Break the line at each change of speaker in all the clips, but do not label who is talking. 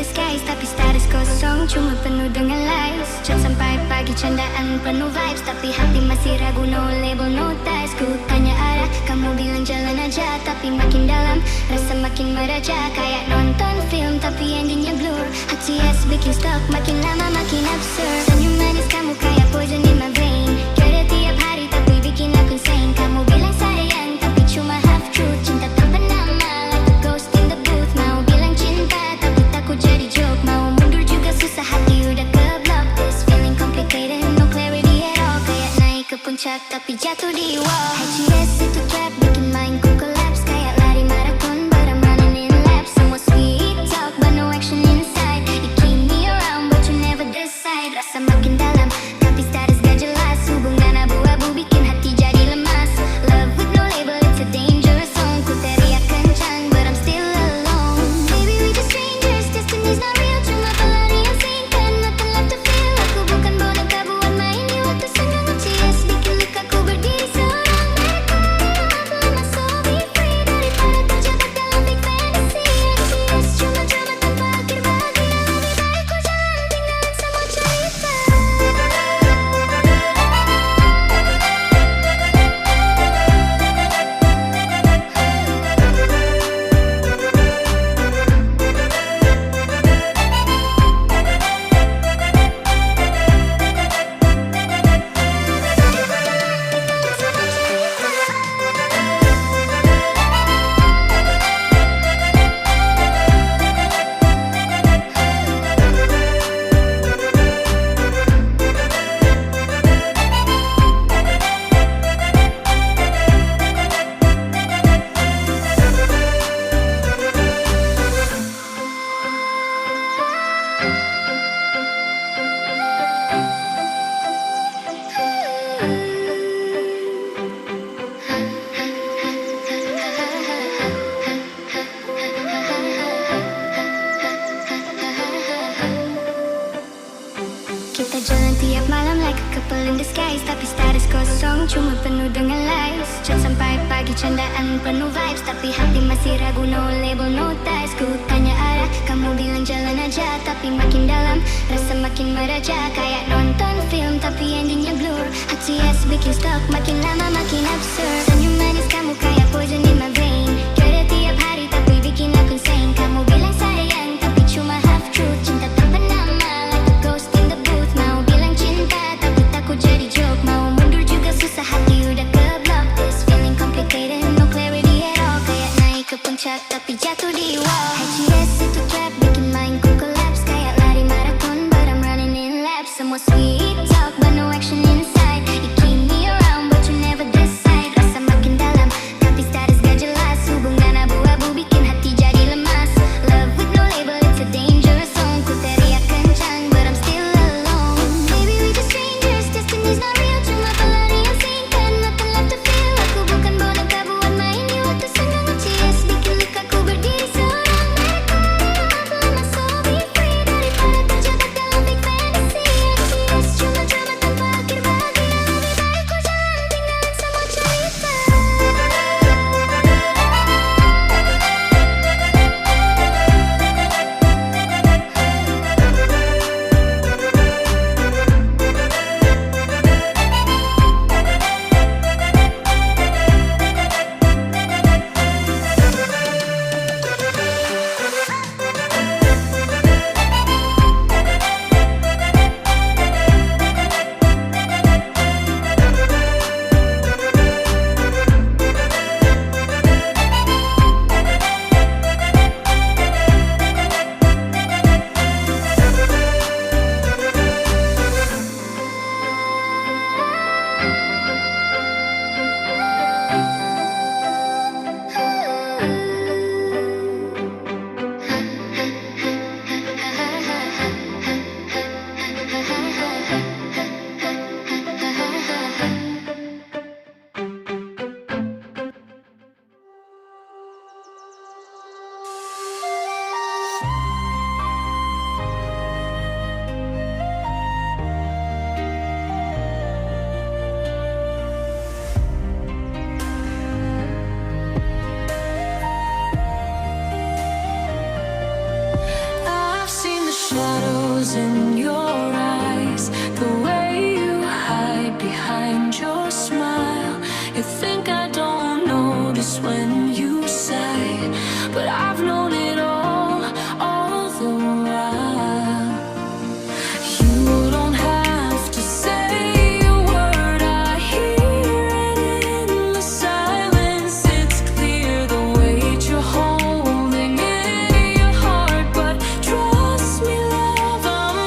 skies, tapi status kosong, cuma penuh dengan lies. Chat sampai pagi, candaan penuh vibes, tapi hati masih ragu, no label, no ties. Ku tanya arah, kamu bilang jalan aja, tapi makin dalam, rasa makin meraja. Kayak nonton film, tapi endingnya blur. Hati es bikin stuck, makin lama makin absurd. Senyum manis kamu kayak poison in my brain. Kira tiap hari, tapi bikin aku insane. Kamu bilang sayang, tapi cuma half truth. Cinta tanpa nama, like a ghost in the booth. Mau bilang cinta, tapi takut jadi joke. Mau mundur juga susah, hati udah ke-block. This feeling complicated, no clarity at all. Kayak naik ke puncak, tapi jatuh di wall. HGS itu trap, bikin mindku collapse. Kayak lari marathon, but I'm running in laps. Semua sweet talk, but no action inside. You keep me around, but you never decide. Rasa makin dalam, tapi status gak jelas. Hubungan abu-abu bikin hati jadi lemas. Love with no label, it's a dangerous zone. Ku teriak kencang, but I'm still alone. Maybe we just strangers, destiny's not real. Cuma pelarian singkat, nothing left to feel. Aku bukan boneka buat main di waktu senggang. HGS bikin lukaku berdiri seorang. Mereka lama so be free. Daripada terjebak dalam big fantasy. HGS cuma drama tanpa akhir bahagia. Lebih baik ku jalan, tinggalin semua cerita. Kita jalan tiap malam like a couple in the skies, tapi status kosong, cuma penuh dengan lies. Chat sampai pagi, candaan penuh vibes, tapi hati masih ragu, no label, no ties. Ku tanya arah, kamu bilang jalan aja, tapi makin dalam, rasa makin meraja. Kayak nonton film, tapi endingnya blur. Hati es bikin stuck, makin lama makin absurd. Senyum manis kamu kayak poison in my brain. Kira tiap hari, tapi bikin aku insane. Kamu bilang sayang, tapi cuma half truth. Cinta tanpa nama, like a ghost in the booth. Mau bilang cinta, tapi takut jadi joke. Mau mundur juga susah, hati udah ke-block. This feeling complicated, no clarity at all. Kayak naik ke puncak, tapi jatuh di wall. HGS itu trap, bikin mindku collapse. Kayak lari marathon, but I'm running in laps. Semua sweet talk, but no action inside. You keep me around, but you never decide. Rasa
in your eyes, the way you hide behind your smile. You think I don't notice when you sigh, but I've known it all the while. You don't have to say a word, I hear it in the silence. It's clear the weight you're holding in your heart, but trust me, love, I'm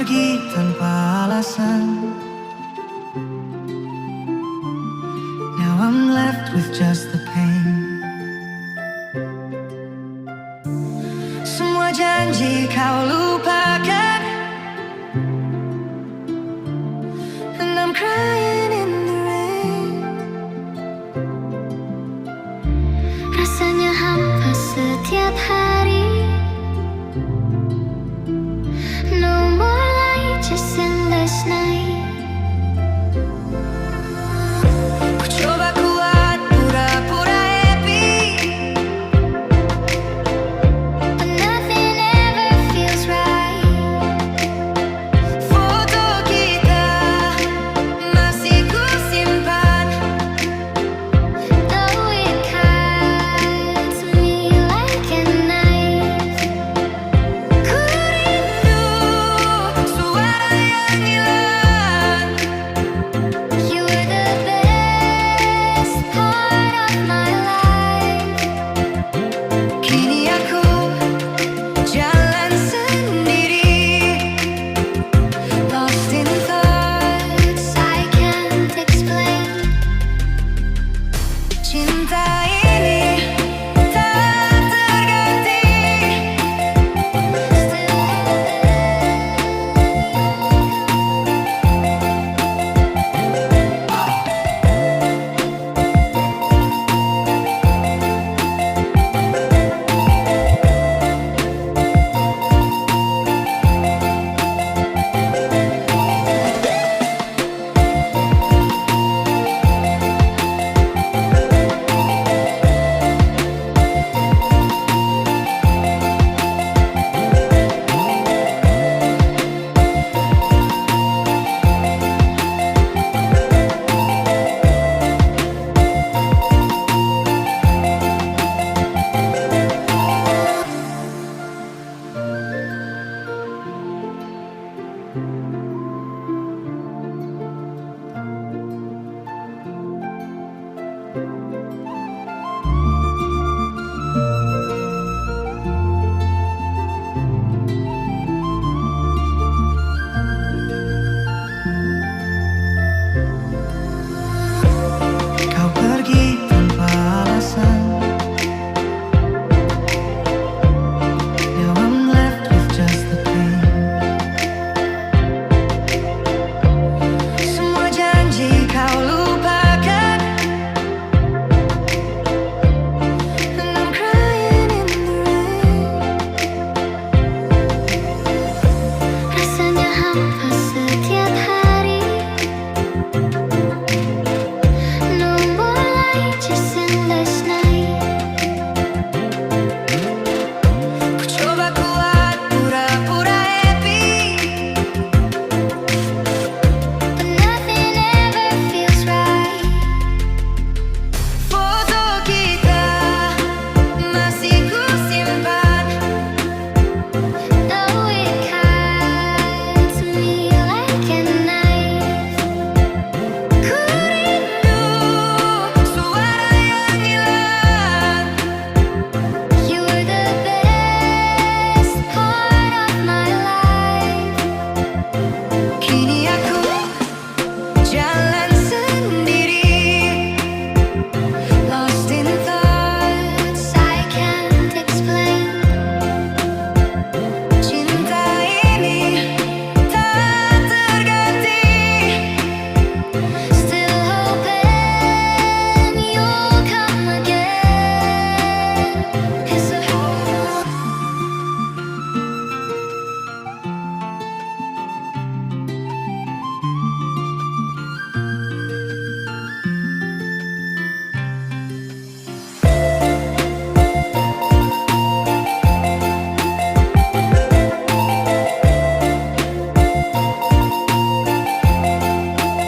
pergi tanpa alasan. Now I'm left with just the pain. Semua janji kau lupakan, and I'm crying in the rain.
Rasanya hampa setiap hari. No more light, just endless night.
Ku coba kuat pura-pura happy,
But nothing ever feels right.
foto kita masih ku simpan.
Though it cuts me like a knife.
Ku rindu suara yang hilang.
You were the best part of my life.
Kini aku jalan sendiri, lost in thoughts.
I can't explain.
Cinta